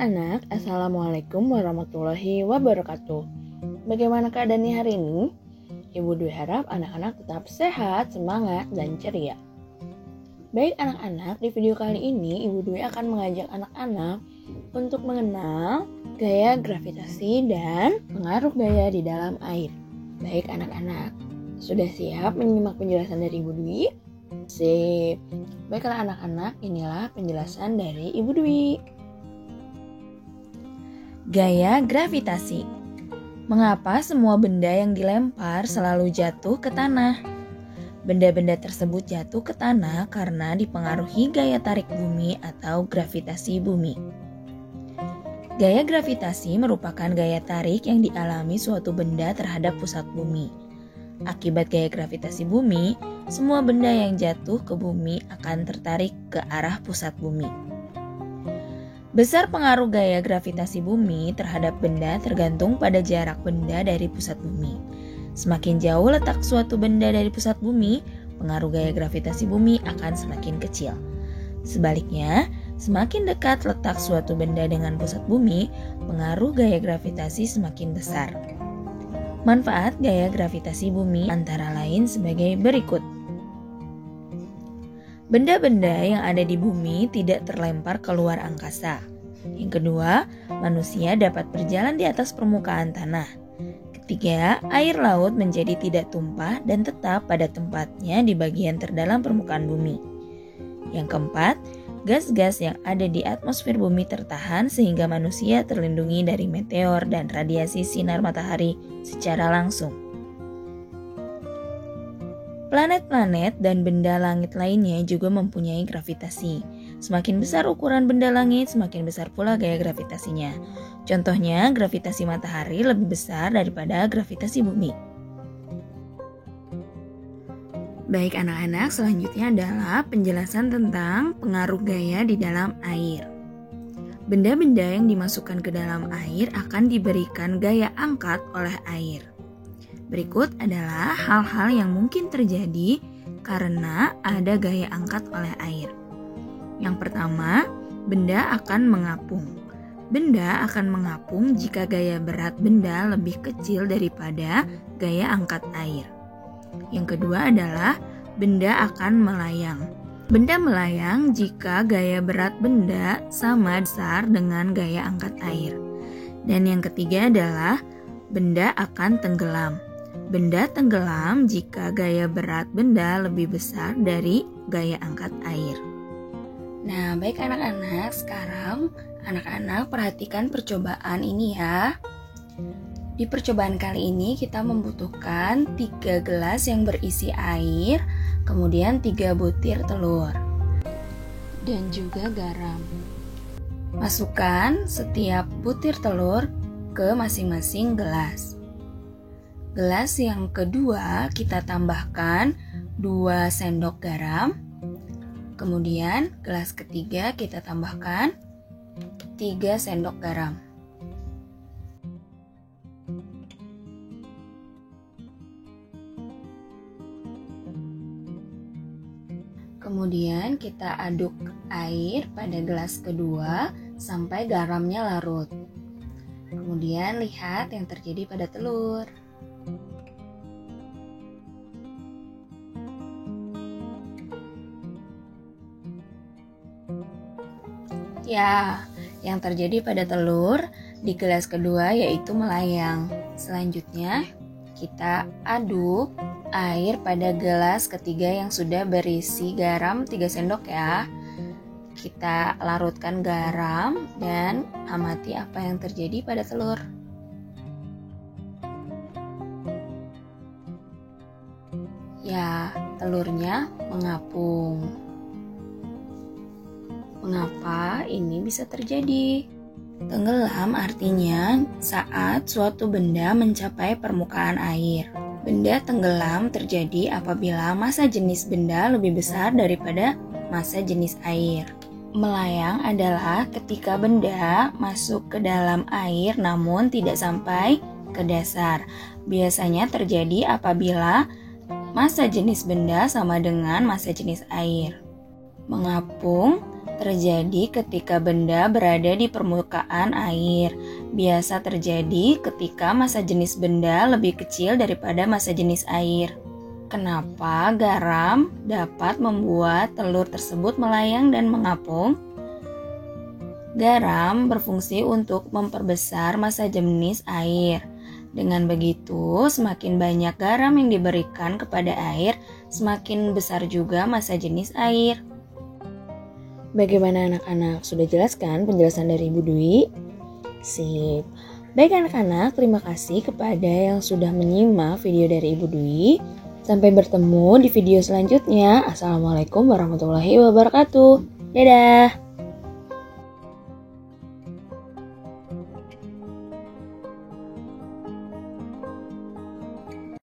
anak-anak, Assalamualaikum warahmatullahi wabarakatuh. Bagaimana keadaannya hari ini? Ibu Dwi harap anak-anak tetap sehat, semangat, dan ceria. Baik anak-anak, di video kali ini Ibu Dwi akan mengajak anak-anak untuk mengenal gaya gravitasi dan pengaruh gaya di dalam air. Baik anak-anak, sudah siap menyimak penjelasan dari Ibu Dwi? Sip. Baiklah anak-anak, inilah penjelasan dari Ibu Dwi. Gaya gravitasi. Mengapa semua benda yang dilempar selalu jatuh ke tanah? Benda-benda tersebut jatuh ke tanah karena dipengaruhi gaya tarik bumi atau gravitasi bumi. Gaya gravitasi merupakan gaya tarik yang dialami suatu benda terhadap pusat bumi. Akibat gaya gravitasi bumi, semua benda yang jatuh ke bumi akan tertarik ke arah pusat bumi. Besar pengaruh gaya gravitasi bumi terhadap benda tergantung pada jarak benda dari pusat bumi. Semakin jauh letak suatu benda dari pusat bumi, pengaruh gaya gravitasi bumi akan semakin kecil. Sebaliknya, semakin dekat letak suatu benda dengan pusat bumi, pengaruh gaya gravitasi semakin besar. Manfaat gaya gravitasi bumi antara lain sebagai berikut. Benda-benda yang ada di bumi tidak terlempar keluar angkasa. Yang kedua, manusia dapat berjalan di atas permukaan tanah. Ketiga, air laut menjadi tidak tumpah dan tetap pada tempatnya di bagian terdalam permukaan bumi. Yang keempat, gas-gas yang ada di atmosfer bumi tertahan sehingga manusia terlindungi dari meteor dan radiasi sinar matahari secara langsung. Planet-planet dan benda langit lainnya juga mempunyai gravitasi. Semakin besar ukuran benda langit, semakin besar pula gaya gravitasinya. Contohnya, gravitasi matahari lebih besar daripada gravitasi bumi. Baik anak-anak, selanjutnya adalah penjelasan tentang pengaruh gaya di dalam air. Benda-benda yang dimasukkan ke dalam air akan diberikan gaya angkat oleh air. Berikut adalah hal-hal yang mungkin terjadi karena ada gaya angkat oleh air. Yang pertama, benda akan mengapung. Benda akan mengapung jika gaya berat benda lebih kecil daripada gaya angkat air. Yang kedua adalah benda akan melayang. Benda melayang jika gaya berat benda sama besar dengan gaya angkat air. Dan yang ketiga adalah benda akan tenggelam. Benda tenggelam jika gaya berat benda lebih besar dari gaya angkat air. Nah, baik anak-anak, sekarang anak-anak perhatikan percobaan ini ya. Di percobaan kali ini kita membutuhkan 3 gelas yang berisi air, kemudian 3 butir telur, dan juga garam. Masukkan setiap butir telur ke masing-masing gelas. Gelas yang kedua kita tambahkan 2 sendok garam. Kemudian gelas ketiga kita tambahkan 3 sendok garam. Kemudian kita aduk air pada gelas kedua sampai garamnya larut. Kemudian lihat yang terjadi pada telur. Ya, yang terjadi pada telur di gelas kedua yaitu melayang. Selanjutnya, kita aduk air pada gelas ketiga yang sudah berisi garam 3 sendok ya. Kita larutkan garam dan amati apa yang terjadi pada telur. Ya, telurnya mengapung. Mengapa ini bisa terjadi? Tenggelam artinya saat suatu benda mencapai permukaan air. Benda tenggelam terjadi apabila massa jenis benda lebih besar daripada massa jenis air. Melayang adalah ketika benda masuk ke dalam air namun tidak sampai ke dasar. Biasanya terjadi apabila massa jenis benda sama dengan massa jenis air. Mengapung terjadi ketika benda berada di permukaan air. Biasa terjadi ketika massa jenis benda lebih kecil daripada massa jenis air. Kenapa garam dapat membuat telur tersebut melayang dan mengapung? Garam berfungsi untuk memperbesar massa jenis air. Dengan begitu, semakin banyak garam yang diberikan kepada air, semakin besar juga massa jenis air. Bagaimana anak-anak? Sudah jelaskan penjelasan dari Ibu Dwi? Sip. Baik anak-anak, terima kasih kepada yang sudah menyimak video dari Ibu Dwi. Sampai bertemu di video selanjutnya. Assalamualaikum warahmatullahi wabarakatuh. Dadah.